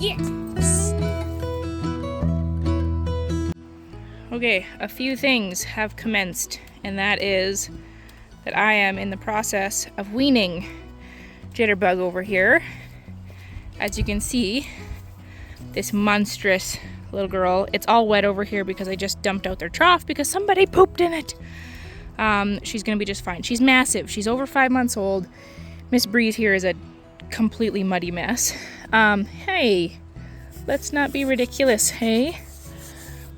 Yes! Okay, a few things have commenced, and that is that I am in the process of weaning Jitterbug over here. As you can see, this monstrous little girl, it's all wet over here because I just dumped out their trough because somebody pooped in it. She's gonna be just fine. She's massive. She's over 5 months old. Miss Breeze here is a completely muddy mess. Hey, let's not be ridiculous, hey?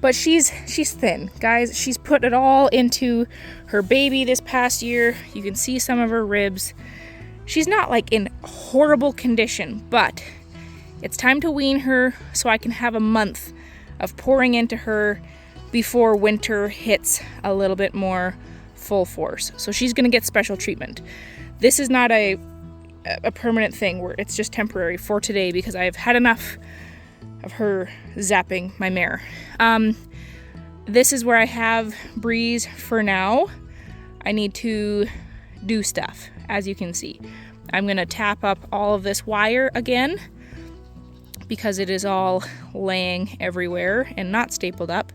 But she's thin, guys. She's put it all into her baby this past year. You can see some of her ribs. She's not like in horrible condition, but it's time to wean her so I can have a month of pouring into her before winter hits a little bit more full force. So she's gonna get special treatment. This is not a permanent thing where it's just temporary for today because I've had enough of her zapping my mare. This is where I have Breeze for now. I need to do stuff, as you can see. I'm gonna tap up all of this wire again because it is all laying everywhere and not stapled up.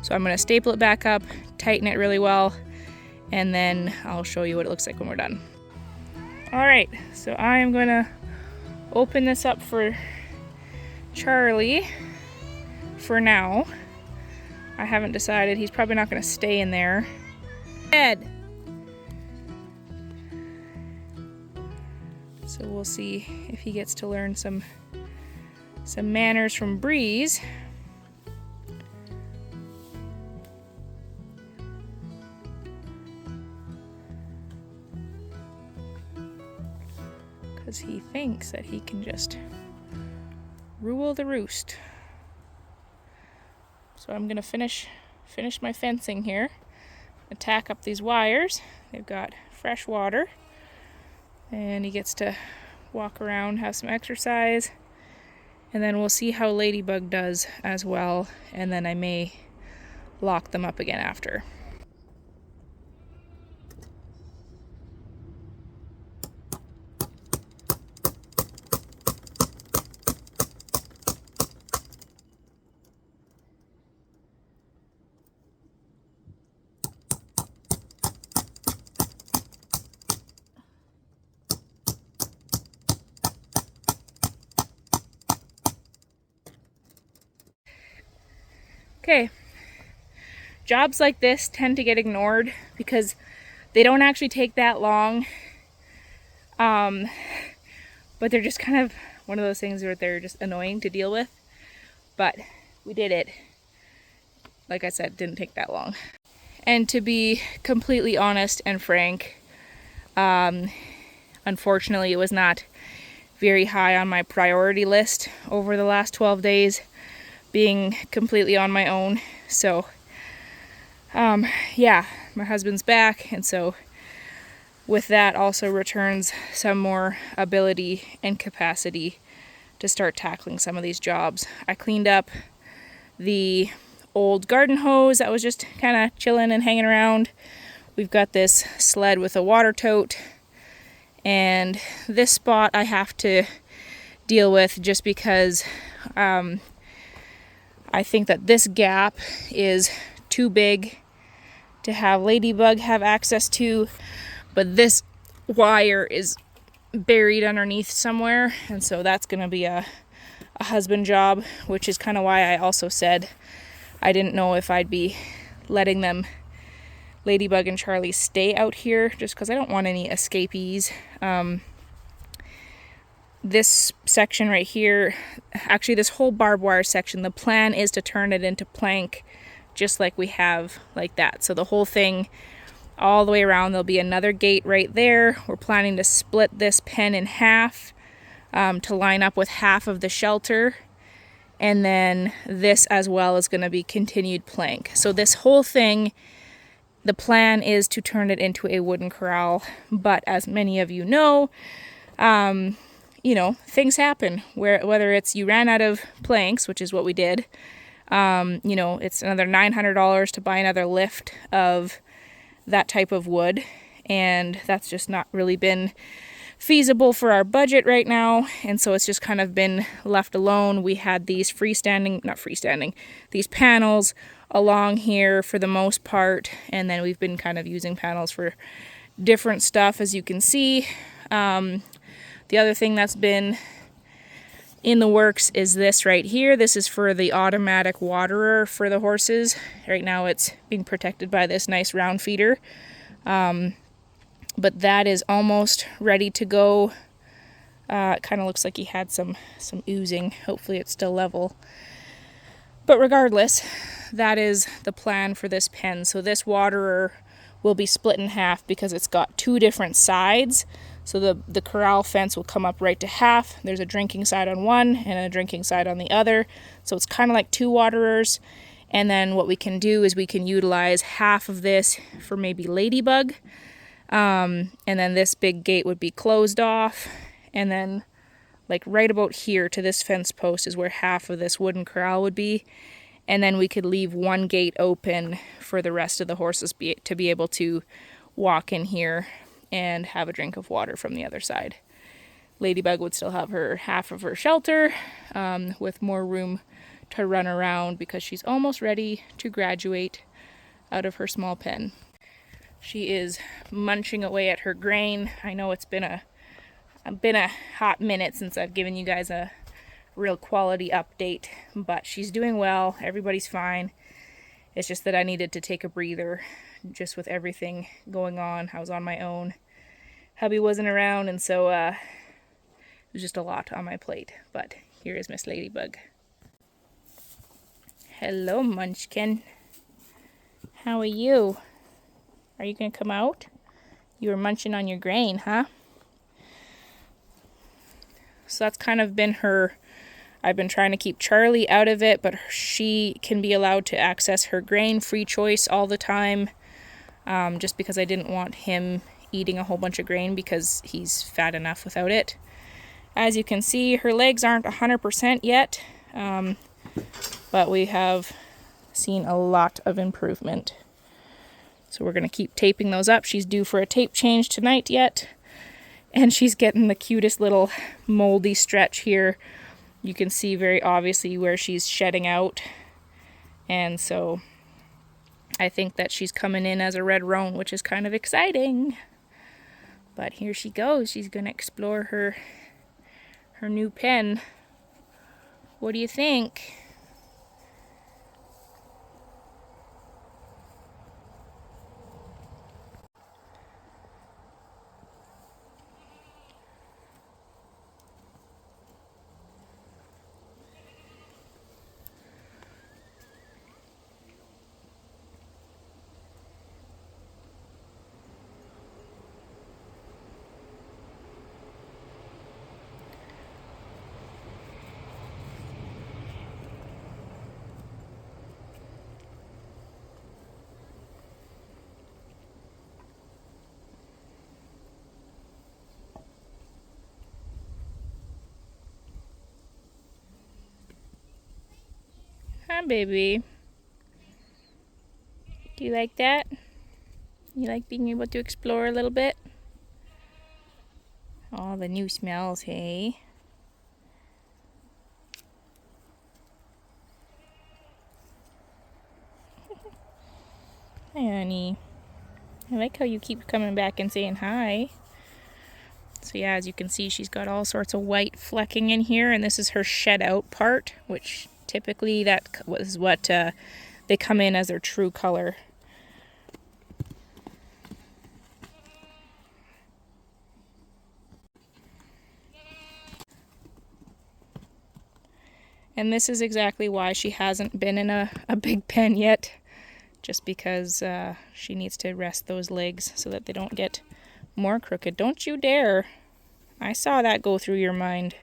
So I'm gonna staple it back up, tighten it really well, and then I'll show you what it looks like when we're done. All right, so I am gonna open this up for Charlie for now. I haven't decided. He's probably not gonna stay in there. Ed. So we'll see if he gets to learn some manners from Breeze. Because he thinks that he can just rule the roost. So I'm gonna finish my fencing here and tack up these wires. They've got fresh water, and he gets to walk around, have some exercise, and then we'll see how Ladybug does as well, and then I may lock them up again after. Okay, jobs like this tend to get ignored because they don't actually take that long, but they're just kind of one of those things where they're just annoying to deal with, but we did it. Like I said, didn't take that long. And to be completely honest and frank, unfortunately it was not very high on my priority list over the last 12 days. Being completely on my own. So yeah, my husband's back, and so with that also returns some more ability and capacity to start tackling some of these jobs. I cleaned up the old garden hose that was just kind of chilling and hanging around. We've got this sled with a water tote, and this spot I have to deal with just because I think that this gap is too big to have Ladybug have access to, but this wire is buried underneath somewhere, and so that's gonna be a husband job, which is kind of why I also said I didn't know if I'd be letting them, Ladybug and Charlie, stay out here, just because I don't want any escapees. This section right here, actually this whole barbed wire section, the plan is to turn it into plank just like we have like that. So the whole thing all the way around, there'll be another gate right there. We're planning to split this pen in half to line up with half of the shelter. And then this as well is going to be continued plank. So this whole thing, the plan is to turn it into a wooden corral. But as many of you know, you know, things happen whether it's you ran out of planks, which is what we did. You know, it's another $900 to buy another lift of that type of wood, and that's just not really been feasible for our budget right now, and so it's just kind of been left alone. We had these these panels along here for the most part, and then we've been kind of using panels for different stuff, as you can see. The other thing that's been in the works is this right here. This is for the automatic waterer for the horses. Right now it's being protected by this nice round feeder. But that is almost ready to go. It kind of looks like he had some oozing. Hopefully it's still level. But regardless, that is the plan for this pen. So this waterer will be split in half because it's got two different sides. So the corral fence will come up right to half. There's a drinking side on one and a drinking side on the other. So it's kind of like two waterers. And then what we can do is we can utilize half of this for maybe Ladybug. And then this big gate would be closed off. And then like right about here to this fence post is where half of this wooden corral would be. And then we could leave one gate open for the rest of the horses to be able to walk in here and have a drink of water from the other side. Ladybug would still have her half of her shelter with more room to run around because she's almost ready to graduate out of her small pen. She is munching away at her grain. I know it's been a hot minute since I've given you guys a real quality update, but she's doing well. Everybody's fine. It's just that I needed to take a breather just with everything going on. I was on my own. Hubby wasn't around, and so it was just a lot on my plate. But here is Miss Ladybug. Hello, Munchkin. How are you? Are you going to come out? You were munching on your grain, huh? So that's kind of been her... I've been trying to keep Charlie out of it, but she can be allowed to access her grain free choice all the time. Just because I didn't want him eating a whole bunch of grain because he's fat enough without it. As you can see, her legs aren't 100% yet, but we have seen a lot of improvement. So we're going to keep taping those up. She's due for a tape change tonight yet. And she's getting the cutest little moldy stretch here. You can see very obviously where she's shedding out. And so I think that she's coming in as a red roan, which is kind of exciting. But here she goes. She's going to explore her new pen. What do you think? Hi, baby. Do you like that? You like being able to explore a little bit? All the new smells, hey? Hi, honey. I like how you keep coming back and saying hi. So yeah, as you can see, she's got all sorts of white flecking in here, and this is her shed out part, which typically that was what they come in as their true color. And this is exactly why she hasn't been in a big pen yet, just because she needs to rest those legs so that they don't get more crooked. Don't you dare! I saw that go through your mind.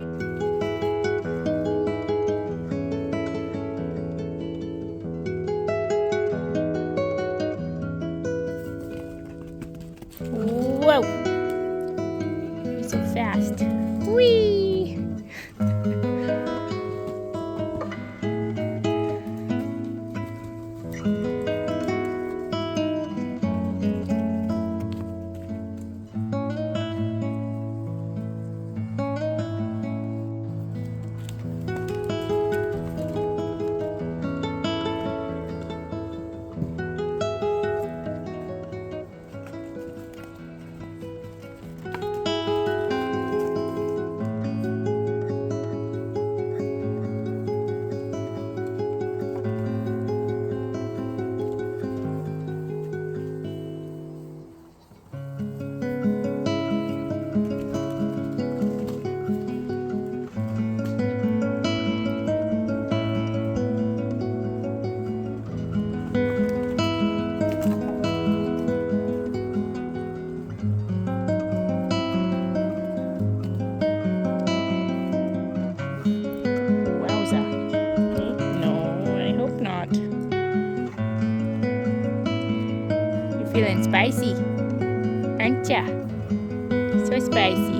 Whoa! You're so fast. Whee! spicy, aren't ya? So spicy.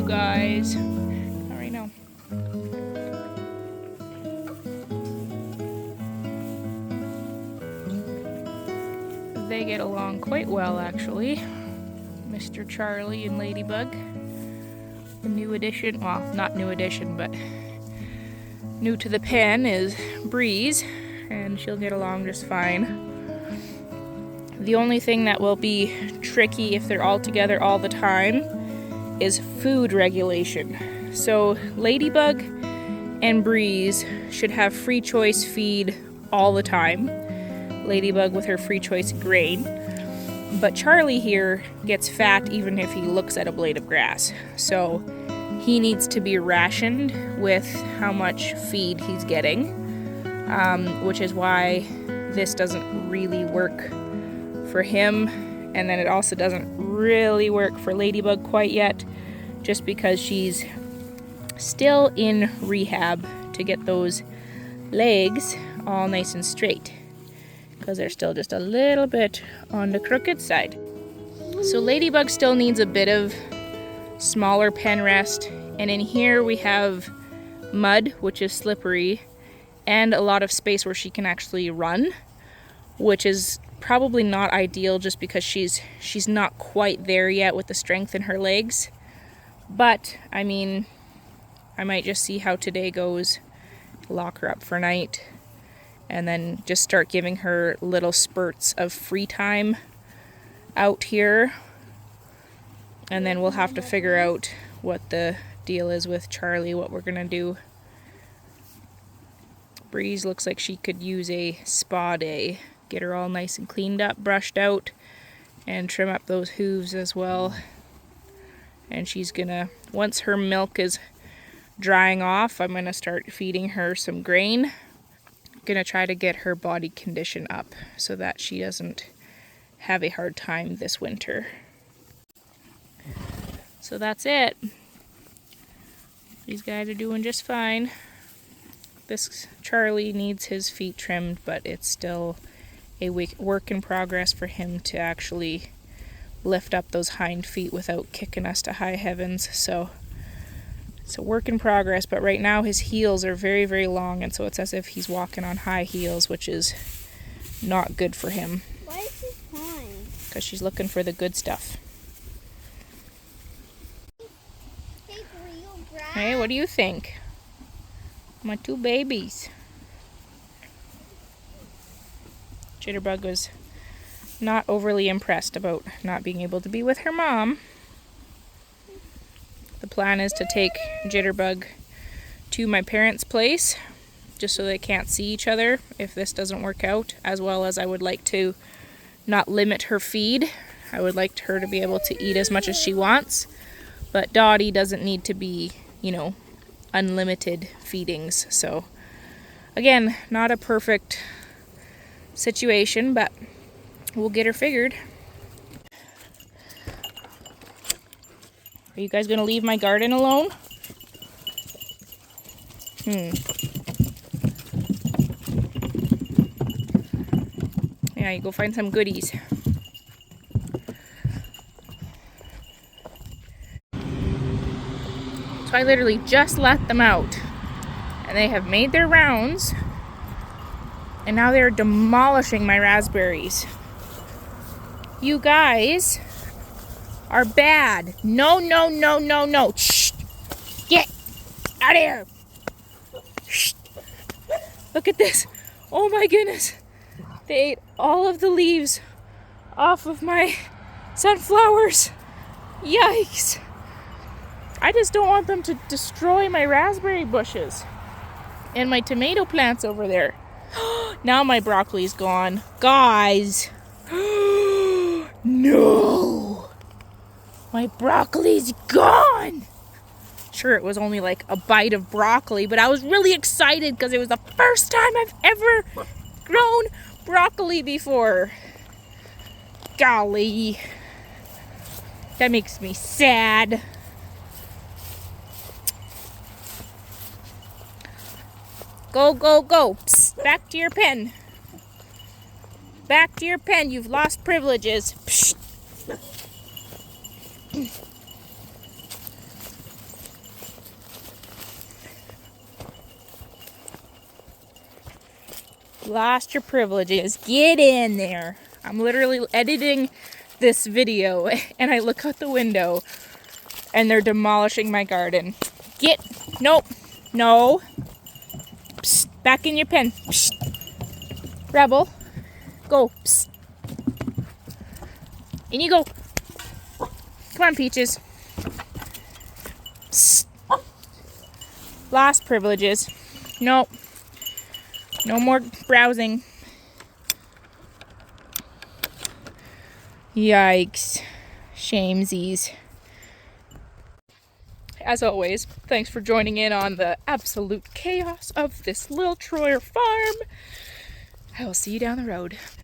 Guys, not right now. They get along quite well, actually. Mr. Charlie and Ladybug. The new addition, well, not new addition, but new to the pen is Breeze, and she'll get along just fine. The only thing that will be tricky if they're all together all the time is food regulation. So Ladybug and Breeze should have free choice feed all the time. Ladybug with her free choice grain. But Charlie here gets fat even if he looks at a blade of grass. So he needs to be rationed with how much feed he's getting, which is why this doesn't really work for him. And then it also doesn't really work for Ladybug quite yet, just because she's still in rehab to get those legs all nice and straight, because they're still just a little bit on the crooked side. So Ladybug still needs a bit of smaller pen rest, and in here we have mud, which is slippery, and a lot of space where she can actually run, which is probably not ideal just because she's not quite there yet with the strength in her legs. But I mean, I might just see how today goes, lock her up for night, and then just start giving her little spurts of free time out here, and then we'll have to figure out what the deal is with Charlie, what we're gonna do. Breeze looks like she could use a spa day. Get her all nice and cleaned up, brushed out, and trim up those hooves as well. And she's gonna, once her milk is drying off, I'm gonna start feeding her some grain. I'm gonna try to get her body condition up so that she doesn't have a hard time this winter. So that's it. These guys are doing just fine. This Charlie needs his feet trimmed, but it's still a work in progress for him to actually lift up those hind feet without kicking us to high heavens. So it's a work in progress, but right now his heels are very, very long, and so it's as if he's walking on high heels, which is not good for him. Why is she crying? Because she's looking for the good stuff. Hey, what do you think? My two babies. Jitterbug was not overly impressed about not being able to be with her mom. The plan is to take Jitterbug to my parents' place, just so they can't see each other if this doesn't work out, as well as I would like to not limit her feed. I would like her to be able to eat as much as she wants, but Dottie doesn't need to be, unlimited feedings. So again, not a perfect situation, but we'll get her figured. Are you guys gonna leave my garden alone? Yeah, you go find some goodies. So I literally just let them out, and they have made their rounds, and now they're demolishing my raspberries. You guys are bad. No, no, no, no, no. Shh. Get out of here. Shh. Look at this. Oh my goodness. They ate all of the leaves off of my sunflowers. Yikes. I just don't want them to destroy my raspberry bushes and my tomato plants over there. Now my broccoli's gone. Guys. No. My broccoli's gone! Sure, it was only like a bite of broccoli, but I was really excited because it was the first time I've ever grown broccoli before. Golly. That makes me sad. Go, go, go. Psst, back to your pen. Back to your pen. You've lost privileges. Psst. Lost your privileges. Get in there. I'm literally editing this video and I look out the window and they're demolishing my garden. Nope. No. Psst, back in your pen. Psst. Rebel. Go. Psst. In you go. Come on, Peaches. Psst. Lost privileges. Nope. No more browsing. Yikes. Shamesies. As always, thanks for joining in on the absolute chaos of this little Troyer farm. I will see you down the road.